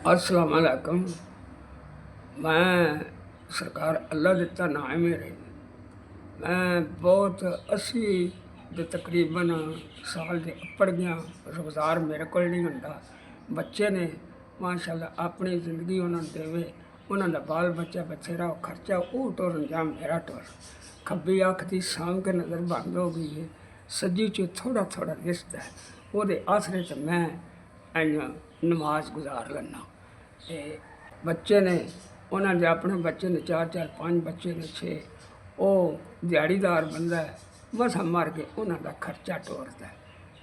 अस्सलाम वालेकुम। मैं सरकार अल्लाह दिता ना है मेरे। मैं बहुत 80 ਦੇ ਤਕਰੀਬਨ ਸਾਲ ਦੇ ਉੱਪਰ ਗਿਆ। ਰੁਜ਼ਗਾਰ ਮੇਰੇ ਕੋਲ ਨਹੀਂ ਹੁੰਦਾ। ਬੱਚੇ ਨੇ ਮਾਸ਼ਾਅੱਲਾ ਆਪਣੀ ਜ਼ਿੰਦਗੀ ਉਹਨਾਂ ਨੂੰ ਦੇਵੇ। ਉਹਨਾਂ ਦਾ ਬਾਲ ਬੱਚਾ ਬਥੇਰਾ ਖਰਚਾ ਉਹ ਟੁਰਨ ਜਾਂ ਮੇਰਾ ਟੁਰ। ਖੱਬੀ ਅੱਖ ਦੀ ਸਾਂਭ ਕੇ ਨਜ਼ਰ ਬੰਦ ਹੋ ਗਈ ਹੈ। ਸੱਜੀ 'ਚ ਥੋੜ੍ਹਾ ਥੋੜ੍ਹਾ ਦਿਸਦਾ ਹੈ। ਉਹਦੇ ਆਸਰੇ 'ਚ ਮੈਂ ਇੰਝ ਨਮਾਜ਼ ਗੁਜ਼ਾਰ ਲੈਂਦਾ। ਤੇ ਬੱਚੇ ਨੇ ਉਹਨਾਂ ਦੇ ਆਪਣੇ ਬੱਚੇ ਨੇ 4-4 5 ਬੱਚੇ ਨੇ 6। ਉਹ ਦਿਹਾੜੀਦਾਰ ਬੰਦਾ ਹੈ। ਮਸਾਂ ਮਾਰ ਕੇ ਉਹਨਾਂ ਦਾ ਖਰਚਾ ਤੋਰਦਾ ਹੈ।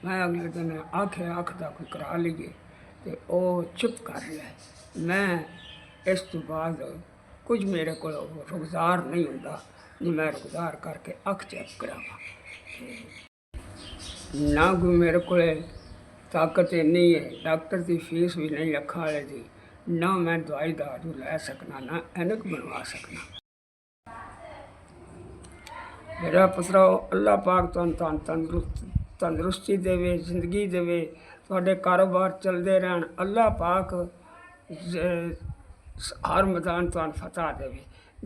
ਮੈਂ ਅਗਲੇ ਦਿਨ ਆਖਿਆ ਆਖਦਾ ਕੋਈ ਕਰਾ ਲਈਏ ਅਤੇ ਉਹ ਚੁੱਪ ਕਰ ਰਿਹਾ। ਮੈਂ ਇਸ ਤੋਂ ਬਾਅਦ ਕੁਝ ਮੇਰੇ ਕੋਲ ਰੁਜ਼ਗਾਰ ਨਹੀਂ ਹੁੰਦਾ ਜੇ ਮੈਂ ਰੁਜ਼ਗਾਰ ਕਰਕੇ ਅੱਖ ਚੈੱਕ ਕਰਾਵਾਂ। ਨਾ ਕੋਈ ਮੇਰੇ ਕੋਲ ਤਾਕਤ ਇੰਨੀ ਹੈ, ਡਾਕਟਰ ਦੀ ਫੀਸ ਵੀ ਨਹੀਂ ਅੱਖਾਂ ਵਾਲੇ ਦੀ। ਨਾ ਮੈਂ ਦਵਾਈ ਦਾਰੂ ਲੈ ਸਕਣਾ, ਨਾ ਐਨਕ ਬਣਵਾ ਸਕਣਾ। ਮੇਰਾ ਪੁੱਤਰਾ ਅੱਲਾਹ ਪਾਕ ਤੁਹਾਨੂੰ ਤੰਦਰੁਸਤੀ ਦੇਵੇ, ਜ਼ਿੰਦਗੀ ਦੇਵੇ, ਤੁਹਾਡੇ ਕਾਰੋਬਾਰ ਚੱਲਦੇ ਰਹਿਣ। ਅੱਲਾਹ ਪਾਕ ਹਰ ਮੈਦਾਨ ਤੁਹਾਨੂੰ ਫਤਹ ਦੇਵੇ।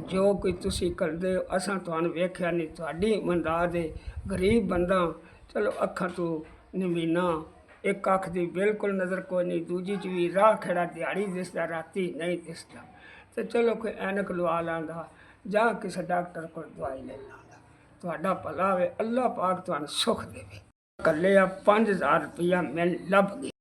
ਜੋ ਕੋਈ ਤੁਸੀਂ ਕਰਦੇ ਹੋ ਅਸਾਂ ਤੁਹਾਨੂੰ ਵੇਖਿਆ ਨਹੀਂ, ਤੁਹਾਡੀ ਇਮਾਨਦਾਰ ਦੇ ਗਰੀਬ ਬੰਦਾ। ਚਲੋ ਅੱਖਾਂ ਤੋਂ ਨਮੀਨਾ, ਇੱਕ ਅੱਖ ਦੀ ਬਿਲਕੁਲ ਨਜ਼ਰ ਕੋਈ ਨਹੀਂ, ਦੂਜੀ 'ਚ ਵੀ ਰਾਹ ਖੜਾ ਦਿਹਾੜੀ ਦਿਸਦਾ, ਰਾਤੀ ਨਹੀਂ ਦਿਸਦਾ। ਅਤੇ ਚਲੋ ਕੋਈ ਐਨਕ ਲਵਾ ਲਾਂਦਾ ਜਾਂ ਕਿਸੇ ਡਾਕਟਰ ਕੋਲ ਦਵਾਈ ਲੈ ਲਾਂਦਾ। ਤੁਹਾਡਾ ਭਲਾ ਹੋਵੇ, ਅੱਲਾਹ ਪਾਕ ਤੁਹਾਨੂੰ ਸੁੱਖ ਦੇਵੇ। ਇਕੱਲੇ ਆ 5000 ਰੁਪਈਆ ਮੈਨੂੰ ਲੱਭ ਗਿਆ।